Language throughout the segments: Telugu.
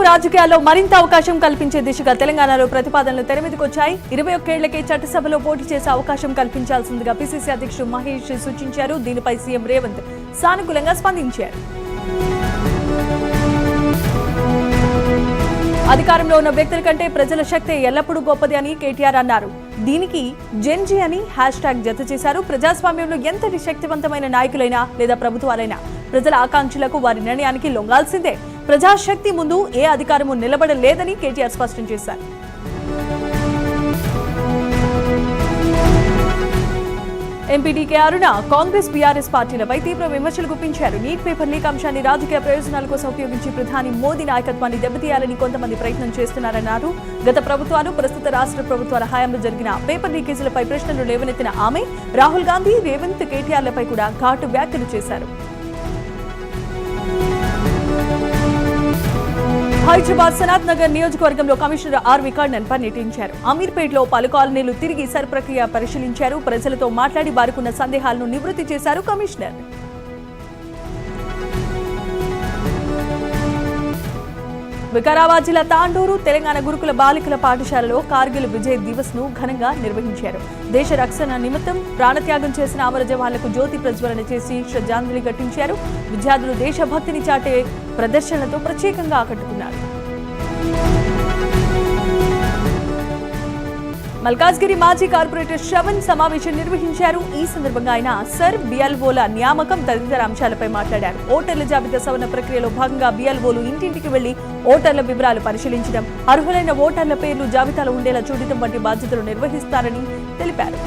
రాజకీయాల్లో మరింత అవకాశం కల్పించే దిశగా తెలంగాణలో ప్రతిపాదనలు తెరమీదకొచ్చాయి. 21 ఏళ్లకే చట్టసభలో పోటీ చేసే అవకాశం కల్పించాల్సిందిగా పిసిసి అధ్యక్షుడు మహేష్ సూచించారు. దీనిపై సీఎం రేవంత్ సానుకూలంగా స్పందించారు. అధికారంలో ఉన్న వ్యక్తుల కంటే ప్రజల శక్తి ఎల్లప్పుడూ గొప్పది అని కేటీఆర్ అన్నారు. దీనికి జెన్జీ అని హ్యాష్-ట్యాగ్ జత చేశారు. ప్రజాస్వామ్యంలో ఎంతటి శక్తివంతమైన నాయకులైనా లేదా ప్రభుత్వాలైనా ప్రజల ఆకాంక్షలకు వారి నిర్ణయానికి లొంగాల్సిందే. ప్రజాశక్తి ముందు ఏ అధికారము నిలబడలేదని కేటీఆర్ స్పష్టం చేశారు. ఎంపీడీకే అరుణ కాంగ్రెస్ బీఆర్ఎస్ పార్టీలపై తీవ్ర విమర్శలు గుప్పించారు. నీట్ పేపర్ లీక్ అంశాన్ని రాజకీయ ప్రయోజనాల కోసం ఉపయోగించి ప్రధాని మోదీ నాయకత్వాన్ని దెబ్బతీయాలని కొంతమంది ప్రయత్నం చేస్తున్నారన్నారు. గత ప్రభుత్వాలు, ప్రస్తుత రాష్ట్ర ప్రభుత్వాల హయాంలో జరిగిన పేపర్ లీకేజీలపై ప్రశ్నలు లేవనెత్తిన ఆమె రాహుల్ గాంధీ, రేవంత్, కేటీఆర్లపై కూడా ఘాటు వ్యాఖ్యలు చేశారు. హైదరాబాద్ సనత్ నగర్ నియోజకవర్గంలో కమిషనర్ ఆర్వి కర్ణన్ పర్యటించారు. అమీర్పేటలో పలు కాలనీలు తిరిగి సర్ ప్రక్రియ పరిశీలించారు. ప్రజలతో మాట్లాడి వారికున్న సందేహాలను నివృత్తి చేశారు కమిషనర్. వికారాబాద్ జిల్లా తాండూరు తెలంగాణ గురుకుల బాలికల పాఠశాలలో కార్గిల్ విజయ్ దివస్ ను ఘనంగా నిర్వహించారు. దేశ రక్షణ నిమిత్తం ప్రాణత్యాగం చేసిన అమర జవాన్లకు జ్యోతి ప్రజ్వలన చేసి శ్రద్ధాంజలి ఘటించారు. విద్యార్థులు దేశభక్తిని చాటే ప్రదర్శనలతో ప్రత్యేకంగా ఆకట్టుకున్నారు. మల్కాజ్గిరి మాజీ కార్పొరేటర్ శ్రవణ్ సమావేశం నిర్వహించారు. ఈ సందర్భంగా ఆయన సర్ బిఎల్ఓల నియామకం తదితర అంశాలపై మాట్లాడారు. ఓటర్ల జాబితా సవరణ ప్రక్రియలో భాగంగా బిఎల్ఓలు ఇంటింటికి వెళ్లి ఓటర్ల వివరాలు పరిశీలించడం, అర్హులైన ఓటర్ల పేర్లు జాబితాలో ఉండేలా చూడటం వంటి బాధ్యతలు నిర్వహిస్తారని తెలిపారు.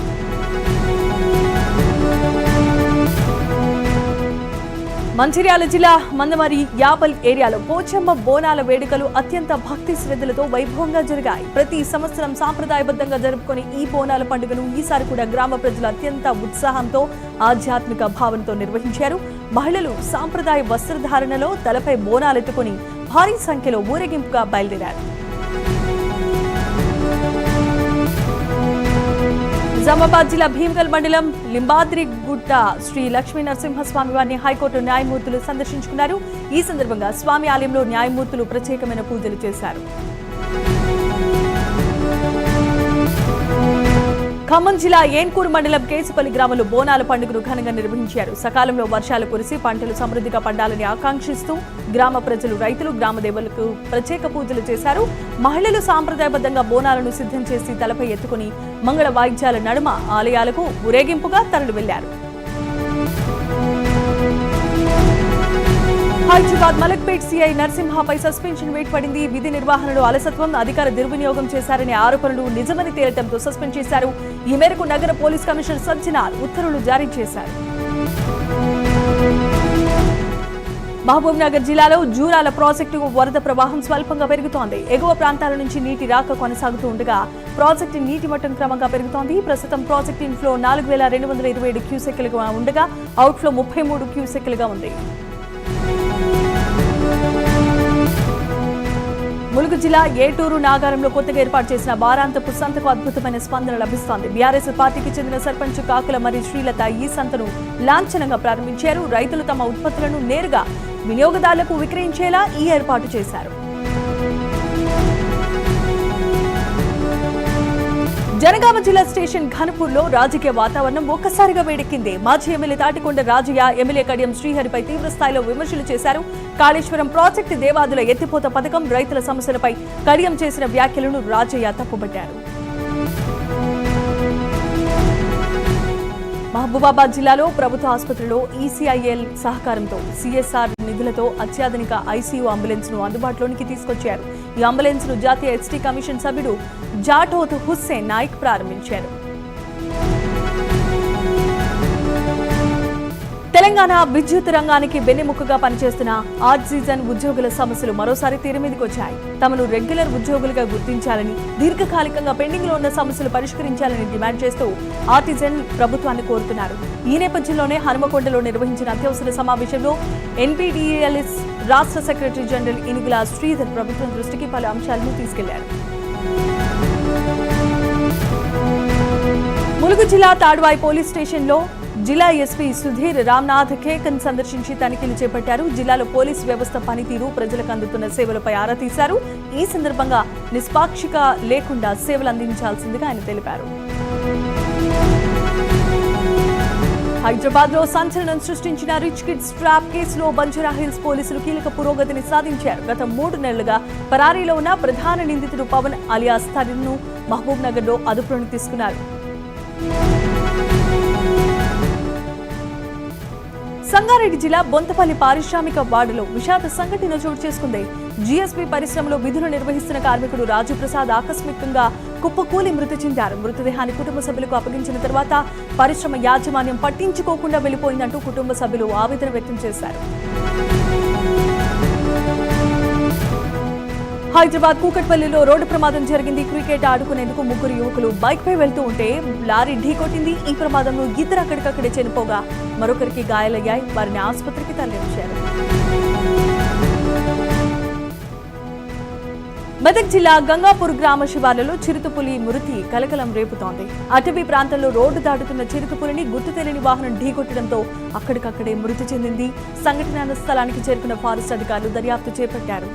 మంచిర్యాల జిల్లా మందమరి యాపల్ ఏరియాలో పోచమ్మ బోనాల వేడుకలు అత్యంత భక్తి శ్రద్ధలతో వైభవంగా జరిగాయి. ప్రతి సంవత్సరం సాంప్రదాయబద్ధంగా జరుపుకునే ఈ బోనాల పండుగను ఈసారి కూడా గ్రామ ప్రజలు అత్యంత ఉత్సాహంతో, ఆధ్యాత్మిక భావనతో నిర్వహించారు. మహిళలు సాంప్రదాయ వస్త్రధారణలో తలపై బోనాలెత్తుకుని భారీ సంఖ్యలో ఊరేగింపుగా బయలుదేరారు. నిజామాబాద్ జిల్లా భీమగల్ మండలం లింబాద్రిగుట్ట శ్రీ లక్ష్మీ నరసింహస్వామి వారిని హైకోర్టు న్యాయమూర్తులు సందర్శించుకున్నారు. ఈ సందర్భంగా స్వామి ఆలయంలో న్యాయమూర్తులు ప్రత్యేకమైన పూజలు చేశారు. ఖమ్మం జిల్లా ఏన్కూరు మండలం కేసుపల్లి గ్రామంలో బోనాల పండుగను ఘనంగా నిర్వహించారు. సకాలంలో వర్షాలు కురిసి పంటలు సమృద్ధిగా పండాలని ఆకాంక్షిస్తూ గ్రామ ప్రజలు, రైతులు గ్రామ దేవతలకు ప్రత్యేక పూజలు చేశారు. మహిళలు సాంప్రదాయబద్ధంగా బోనాలను సిద్ధం చేసి తలపై ఎత్తుకుని మంగళ వాయిద్యాల నడుమ ఆలయాలకు ఊరేగింపుగా తరలి వెళ్లారు. హైదరాబాద్ మలక్పేట్ సీఐ నరసింహపై సస్పెన్షన్ వేటు పడింది. విధి నిర్వహణలో అలసత్వం, అధికార దుర్వినియోగం చేశారనే ఆరోపణలు నిజమని తేలటంతో సస్పెండ్ చేశారు. ఈ మేరకు నగర పోలీస్ కమిషనర్ సజ్జనార్ ఉత్తర్వులు జారీ చేశారు. మహబూబ్ నగర్ జిల్లాలో జూరాల ప్రాజెక్టుకు వరద ప్రవాహం స్వల్పంగా పెరుగుతోంది. ఎగువ ప్రాంతాల నుంచి నీటి రాక కొనసాగుతూ ఉండగా ప్రాజెక్టు నీటి మట్టం క్రమంగా పెరుగుతోంది. ప్రస్తుతం ప్రాజెక్టు ఇన్ఫ్లో 4227 క్యూసెక్కులుగా ఉండగా అవుట్ఫ్లో 33 క్యూసెక్కులుగా ఉంది. ములుగు జిల్లా ఏటూరు నాగారంలో కొత్తగా ఏర్పాటు చేసిన వారాంతపు సంతకు అద్భుతమైన స్పందన లభిస్తోంది. బీఆర్ఎస్ పార్టీకి చెందిన సర్పంచ్ కాకుల మరియు శ్రీలత ఈ సంతను లాంఛనంగా ప్రారంభించారు. రైతులు తమ ఉత్పత్తులను నేరుగా వినియోగదారులకు విక్రయించేలా ఈ ఏర్పాటు చేశారు. జనగామ జిల్లా స్టేషన్ ఘనపూర్లో రాజకీయ వాతావరణం ఒక్కసారిగా వేడెక్కింది. మాజీ ఎమ్మెల్యే తాటికొండ రాజయ్య ఎమ్మెల్యే కడియం శ్రీహరిపై తీవ్ర స్థాయిలో విమర్శలు చేశారు. కాళేశ్వరం ప్రాజెక్టు, దేవాదుల ఎత్తిపోత పథకం, రైతుల సమస్యలపై కడియం చేసిన వ్యాఖ్యలను రాజయ్య తప్పుపట్టారు. మహబూబాబాద్ జిల్లాలో ప్రభుత్వ ఆసుపత్రిలో ఈసీఐఎల్ సహకారంతో సిఎస్ఆర్ నిధులతో అత్యాధునిక ఐసీయూ అంబులెన్స్ ను అందుబాటులోనికి తీసుకొచ్చారు. ఈ అంబులెన్స్ ను జాతీయ ఎస్టీ కమిషన్ సభ్యుడు జాటోత్ హుస్సేన్ నాయక్ ప్రారంభించారు. తెలంగాణ విద్యుత్ రంగానికి వెన్నెముకగా పనిచేస్తున్న ఆర్టిజన్ ఉద్యోగుల సమస్యలు మరోసారి తెరమీదకొచ్చాయి. తమను రెగ్యులర్ ఉద్యోగులుగా గుర్తించాలని, దీర్ఘకాలికంగా పెండింగ్ లో ఉన్న సమస్యలు పరిష్కరించాలని డిమాండ్ చేస్తూ ఆర్టిజన్ ప్రభుత్వాన్ని కోరుతున్నారు. ఈ నేపథ్యంలోనే హనుమకొండలో నిర్వహించిన అత్యవసర సమావేశంలో ఎన్పీడీఎల్ఎస్ రాష్ట్ర సెక్రటరీ జనరల్ ఇనుగుల శ్రీధర్ ప్రభుత్వం దృష్టికి పలు అంశాలను తీసుకెళ్లారు. ములుగు జిల్లా తాడ్వాయి పోలీస్ స్టేషన్లో జిల్లా ఎస్పీ సుధీర్ రామ్నాథ్ కేకన్ సందర్శించి తనిఖీలు చేపట్టారు. జిల్లాలో పోలీసు వ్యవస్థ పనితీరు, ప్రజలకు అందుతున్న సేవలపై ఆరా తీశారు. ఈ సందర్భంగా నిష్పాక్షిక లేకుండా సేవలు అందించాల్సిందిగా ఆయన తెలిపారు. హైదరాబాద్ లో సంచలనం సృష్టించిన రిచ్ కిడ్స్ ట్రాప్ కేసులో బంజారాహిల్స్ పోలీసులు కీలక పురోగతిని సాధించారు. గత 3 నెలలుగా పరారీలో ఉన్న ప్రధాన నిందితుడు పవన్ అలియాస్ తరుణ్ ను మహబూబ్ నగర్ లో అదుపులోకి తీసుకున్నారు. సంగారెడ్డి జిల్లా బొంతపల్లి పారిశ్రామిక వార్డులో విషాద సంఘటన చోటు చేసుకుంది. జీఎస్పీ పరిశ్రమలో విధులు నిర్వహిస్తున్న కార్మికుడు రాజు ప్రసాద్ ఆకస్మికంగా కుప్పకూలి మృతి చెందారు. మృతదేహాన్ని కుటుంబ సభ్యులకు అప్పగించిన తర్వాత పరిశ్రమ యాజమాన్యం పట్టించుకోకుండా వెళ్లిపోయిందంటూ కుటుంబ సభ్యులు ఆవేదన వ్యక్తం చేశారు. హైదరాబాద్ కూకట్పల్లిలో రోడ్డు ప్రమాదం జరిగింది. క్రికెట్ ఆడుకునేందుకు 3 యువకులు బైక్ పై వెళ్తూ ఉంటే లారీ ఢీకొట్టింది. ఈ ప్రమాదంలో 2 అక్కడికక్కడే చనిపోగా మరొకరికి గాయాలయ్యాయి. వారిని ఆసుపత్రికి తరలించారు. మెదక్ జిల్లా గంగాపూర్ గ్రామ శివార్లలో చిరుతపులి మృతి కలకలం రేపుతోంది. అటవీ ప్రాంతంలో రోడ్డు దాటుతున్న చిరుతపులిని గుర్తు తెలియని వాహనం ఢీకొట్టడంతో అక్కడికక్కడే మృతి చెందింది. సంఘటనా స్థలానికి చేరుకున్న ఫారెస్ట్ అధికారులు దర్యాప్తు చేపట్టారు.